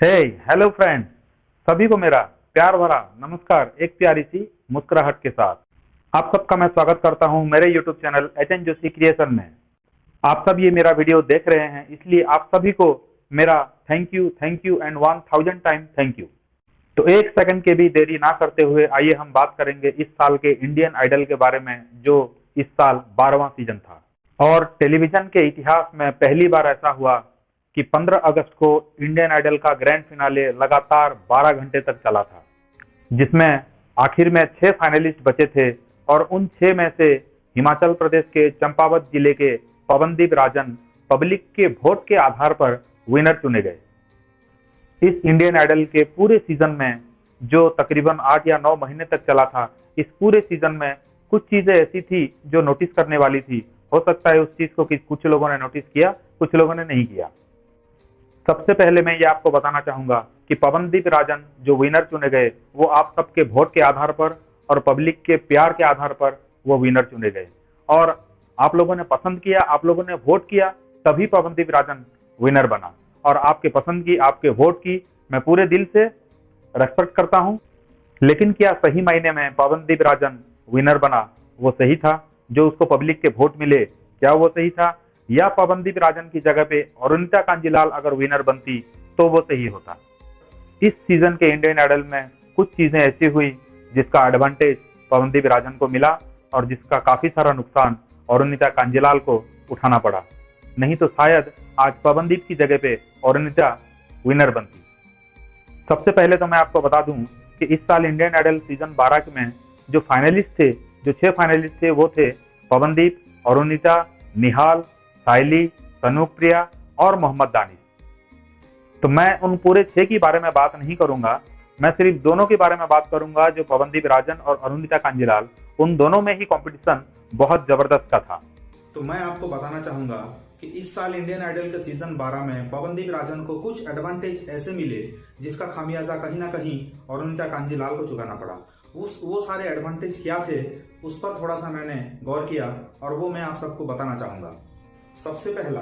हे hello friends, सभी को मेरा प्यार भरा नमस्कार एक प्यारी सी मुस्कुराहट के साथ। आप सबका मैं स्वागत करता हूं मेरे YouTube channel HN Joshi creation में। आप सब ये मेरा वीडियो देख रहे हैं, इसलिए आप सभी को मेरा thank you and 1000 time thank you. तो एक सेकंड के भी देरी ना करते हुए आइए हम बात करेंगे इस साल के इंडियन आइडल के बारे में, जो इस साल 12वां सीजन था। और टेलीविजन के इतिहास में पहली बार ऐसा हुआ कि 15 अगस्त को इंडियन आइडल का ग्रैंड फिनाले लगातार 12 घंटे तक चला था, जिसमें आखिर में 6 फाइनलिस्ट बचे थे और उन 6 में से हिमाचल प्रदेश के चंपावत जिले के पवनदीप राजन पब्लिक के वोट के आधार पर विनर चुने गए। इस इंडियन आइडल के पूरे सीजन में, जो तकरीबन 8 या 9 महीने तक चला था, इस पूरे सीजन में कुछ चीजें ऐसी थी जो नोटिस करने वाली थी। हो सकता है उस चीज को कुछ लोगों ने नोटिस किया, कुछ लोगों ने नहीं किया। सबसे पहले मैं ये आपको बताना चाहूंगा कि पवनदीप राजन जो विनर चुने गए, वो आप सबके वोट के आधार पर और पब्लिक के प्यार के आधार पर वो विनर चुने गए। और आप लोगों ने पसंद किया, आप लोगों ने वोट किया, तभी पवनदीप राजन विनर बना। और आपके पसंद की, आपके वोट की मैं पूरे दिल से रेस्पेक्ट करता हूं। लेकिन क्या सही मायने में पवनदीप राजन विनर बना? वो सही था? जो उसको पब्लिक के वोट मिले, क्या वो सही था? या पवनदीप राजन की जगह पे अरुणिता कांजीलाल अगर विनर बनती तो वो सही होता? इस सीजन के इंडियन आइडल में कुछ चीजें ऐसी हुई जिसका एडवांटेज पवनदीप राजन को मिला और जिसका काफी सारा नुकसान अरुणिता कांजीलाल को उठाना पड़ा। नहीं तो शायद आज पवनदीप की जगह पे अरुणिता विनर बनती। सबसे पहले तो मैं आपको बता दूं कि इस साल इंडियन आइडल सीजन 12 में जो फाइनलिस्ट थे, जो 6 फाइनलिस्ट थे, वो थे पवनदीप, अरुणिता, निहाल, साइली, तनुप्रिया और मोहम्मद दानिश। तो मैं उन पूरे 6 के बारे में बात नहीं करूंगा, मैं सिर्फ दोनों के बारे में बात करूंगा, जो पवनदीप राजन और अरुणिता कांजीलाल। उन दोनों में ही कंपटीशन बहुत जबरदस्त का था। तो मैं आपको बताना चाहूंगा कि इस साल इंडियन आइडल के सीजन 12 में पवनदीप राजन को कुछ एडवांटेज ऐसे मिले जिसका खामियाजा कहीं ना कहीं अरुणिता कांजीलाल को चुकाना पड़ा। वो सारे एडवांटेज क्या थे, उस पर थोड़ा सा मैंने गौर किया और वो मैं आप सबको बताना चाहूंगा। सबसे पहला,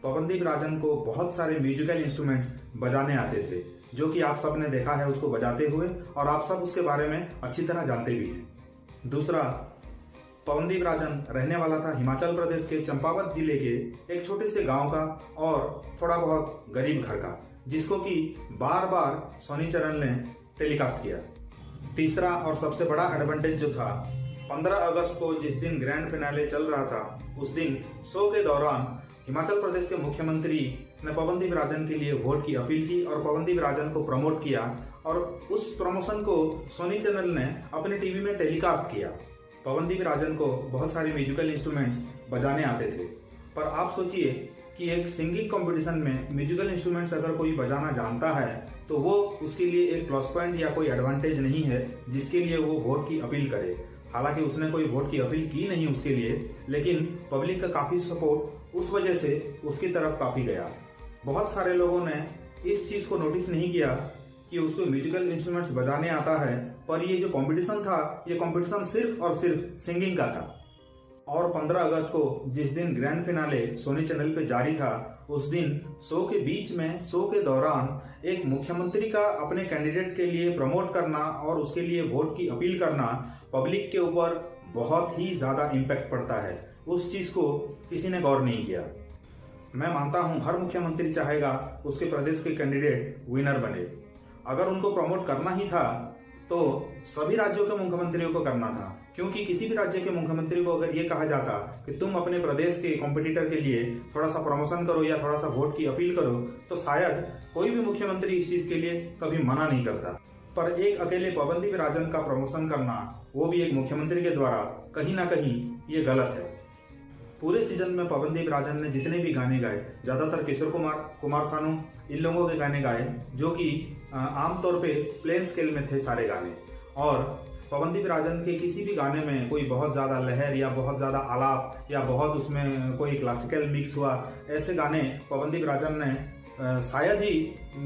पवनदीप राजन को बहुत सारे म्यूजिकल इंस्ट्रूमेंट्स बजाने आते थे, जो कि आप सब ने देखा है उसको बजाते हुए, और आप सब उसके बारे में अच्छी तरह जानते भी हैं। दूसरा, पवनदीप राजन रहने वाला था हिमाचल प्रदेश के चंपावत जिले के एक छोटे से गांव का और थोड़ा बहुत गरीब घर का, जिसको कि बार बार सोनी चैनल ने टेलीकास्ट किया। तीसरा और सबसे बड़ा एडवांटेज जो था, 15 अगस्त को जिस दिन ग्रैंड फिनाले चल रहा था, उस दिन शो के दौरान हिमाचल प्रदेश के मुख्यमंत्री ने पवनदीप राजन के लिए वोट की अपील की और पवनदीप राजन को प्रमोट किया, और उस प्रमोशन को सोनी चैनल ने अपने टीवी में टेलीकास्ट किया। पवनदीप राजन को बहुत सारे म्यूजिकल इंस्ट्रूमेंट्स बजाने आते थे, पर आप सोचिए कि एक सिंगिंग कंपटीशन में म्यूजिकल इंस्ट्रूमेंट्स अगर कोई बजाना जानता है तो वो उसके लिए एक प्लस पॉइंट या कोई एडवांटेज नहीं है जिसके लिए वो वोट की अपील करे। हालांकि उसने कोई वोट की अपील की नहीं उसके लिए, लेकिन पब्लिक का काफी सपोर्ट उस वजह से उसकी तरफ काफी गया। बहुत सारे लोगों ने इस चीज को नोटिस नहीं किया कि उसको म्यूजिकल इंस्ट्रूमेंट्स बजाने आता है, पर ये जो कंपटीशन था, ये कंपटीशन सिर्फ और सिर्फ सिंगिंग का था। और 15 अगस्त को जिस दिन ग्रैंड फिनाले सोनी चैनल पे जारी था, उस दिन शो के बीच में, शो के दौरान एक मुख्यमंत्री का अपने कैंडिडेट के लिए प्रमोट करना और उसके लिए वोट की अपील करना पब्लिक के ऊपर बहुत ही ज्यादा इम्पैक्ट पड़ता है। उस चीज को किसी ने गौर नहीं किया। मैं मानता हूं हर मुख्यमंत्री चाहेगा उसके प्रदेश के कैंडिडेट विनर बने। अगर उनको प्रमोट करना ही था तो सभी राज्यों के मुख्यमंत्रियों को करना था, क्योंकि किसी भी राज्य के मुख्यमंत्री को अगर ये कहा जाता कि तुम अपने प्रदेश के कॉम्पिटिटर के लिए थोड़ा सा प्रमोशन करो या थोड़ा सा वोट की अपील करो, तो शायद कोई भी मुख्यमंत्री इस चीज के लिए कभी मना नहीं करता। पर एक अकेले पवनदीप राजन का प्रमोशन करना, वो भी एक मुख्यमंत्री के द्वारा, कहीं ना कहीं ये गलत है। पूरे सीजन में पवनदीप राजन ने जितने भी गाने गाए, ज्यादातर किशोर कुमार, कुमार सानू, इन लोगों के गाने गाए, जो कि आमतौर पे प्लेन स्केल में थे सारे गाने। और पवनदीप राजन के किसी भी गाने में कोई बहुत ज्यादा लहर या बहुत ज्यादा आलाप या बहुत उसमें कोई क्लासिकल मिक्स हुआ, ऐसे गाने पवनदीप राजन ने शायद ही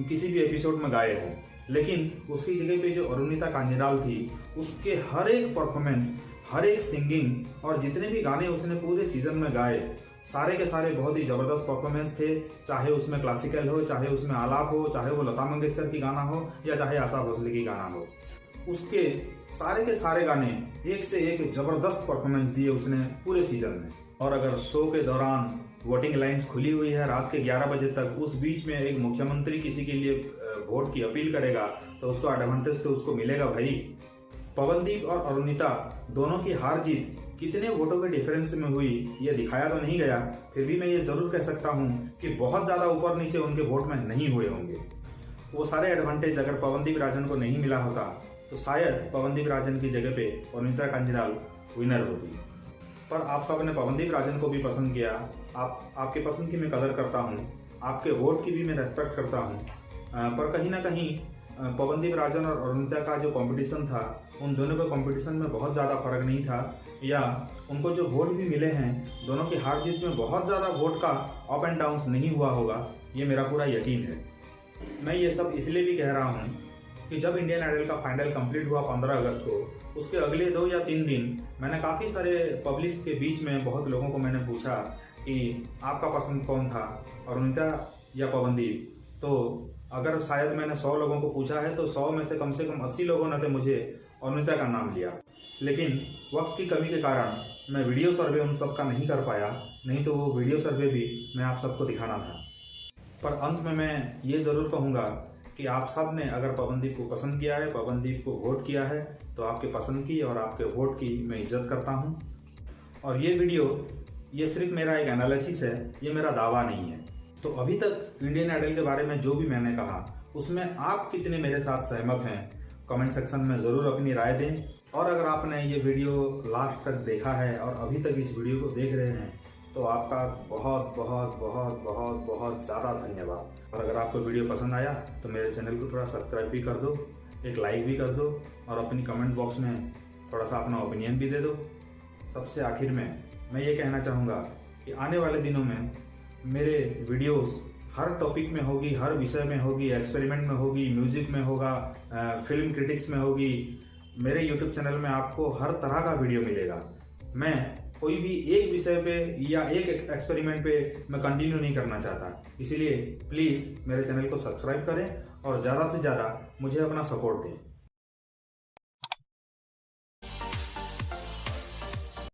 किसी भी एपिसोड में गाए हों। लेकिन उसकी जगह पे जो अरुणिता कांजीलाल थी, उसके हर एक परफॉर्मेंस, हर एक सिंगिंग और जितने भी गाने उसने पूरे सीजन में गाए, सारे के सारे बहुत ही जबरदस्त परफॉर्मेंस थे, चाहे उसमें क्लासिकल हो, चाहे उसमें आलाप हो, चाहे वो लता मंगेशकर की गाना हो या चाहे आशा भोसले की गाना हो। उसके सारे के सारे गाने एक से एक जबरदस्त परफॉर्मेंस दिए उसने पूरे सीजन में। और अगर शो के दौरान वोटिंग लाइन्स खुली हुई है रात के 11 बजे तक, उस बीच में एक मुख्यमंत्री किसी के लिए वोट की अपील करेगा तो उसको एडवांटेज तो उसको मिलेगा भाई। पवनदीप और अरुणिता दोनों की हार जीत कितने वोटों के डिफरेंस में हुई ये दिखाया तो नहीं गया, फिर भी मैं ये जरूर कह सकता हूँ कि बहुत ज्यादा ऊपर नीचे उनके वोट में नहीं हुए होंगे। वो सारे एडवांटेज अगर पवनदीप राजन को नहीं मिला होता तो शायद पवनदीप राजन की जगह पे अरुणिता कांजीलाल विनर होती। पर आप सब ने पवनदीप राजन को भी पसंद किया। आपके पसंद की मैं कदर करता हूँ, आपके वोट की भी मैं रेस्पेक्ट करता हूँ। पर कहीं ना कहीं पवनदीप राजन और अरुणिता का जो कंपटीशन था, उन दोनों के कंपटीशन में बहुत ज़्यादा फर्क नहीं था, या उनको जो वोट भी मिले हैं दोनों की हार जीत में बहुत ज़्यादा वोट का अप एंड डाउन नहीं हुआ होगा, ये मेरा पूरा यकीन है। मैं ये सब इसलिए भी कह रहा हूँ कि जब इंडियन आइडल का फाइनल कंप्लीट हुआ 15 अगस्त को, उसके अगले 2 या 3 दिन मैंने काफ़ी सारे पब्लिक के बीच में बहुत लोगों को मैंने पूछा कि आपका पसंद कौन था, अरुणिता या पवनदीप। तो अगर शायद मैंने 100 लोगों को पूछा है तो 100 में से कम 80 लोगों ने तो मुझे अरुणिता का नाम लिया। लेकिन वक्त की कमी के कारण मैं वीडियो सर्वे उन सब का नहीं कर पाया, नहीं तो वो वीडियो सर्वे भी मैं आप सबको दिखाना था। पर अंत में मैं ये ज़रूर कहूँगा कि आप सब ने अगर पवनदीप को पसंद किया है, पवनदीप को वोट किया है, तो आपके पसंद की और आपके वोट की मैं इज्जत करता हूँ। और ये वीडियो ये सिर्फ मेरा एक एनालिसिस है, ये मेरा दावा नहीं है। तो अभी तक इंडियन आइडल के बारे में जो भी मैंने कहा उसमें आप कितने मेरे साथ सहमत हैं, कमेंट सेक्शन में ज़रूर अपनी राय दें। और अगर आपने ये वीडियो लास्ट तक देखा है और अभी तक इस वीडियो को देख रहे हैं तो आपका बहुत बहुत बहुत बहुत बहुत ज़्यादा धन्यवाद। और अगर आपको वीडियो पसंद आया तो मेरे चैनल को थोड़ा सब्सक्राइब भी कर दो, एक लाइक भी कर दो और अपनी कमेंट बॉक्स में थोड़ा सा अपना ओपिनियन भी दे दो। सबसे आखिर में मैं ये कहना चाहूँगा कि आने वाले दिनों में मेरे वीडियोस हर टॉपिक में होगी, हर विषय में होगी, एक्सपेरिमेंट में होगी, म्यूजिक में होगा, फिल्म क्रिटिक्स में होगी। मेरे यूट्यूब चैनल में आपको हर तरह का वीडियो मिलेगा। मैं कोई भी एक विषय पे या एक एक्सपेरिमेंट पे मैं कंटिन्यू नहीं करना चाहता, इसीलिए प्लीज़ मेरे चैनल को सब्सक्राइब करें और ज़्यादा से ज़्यादा मुझे अपना सपोर्ट दें।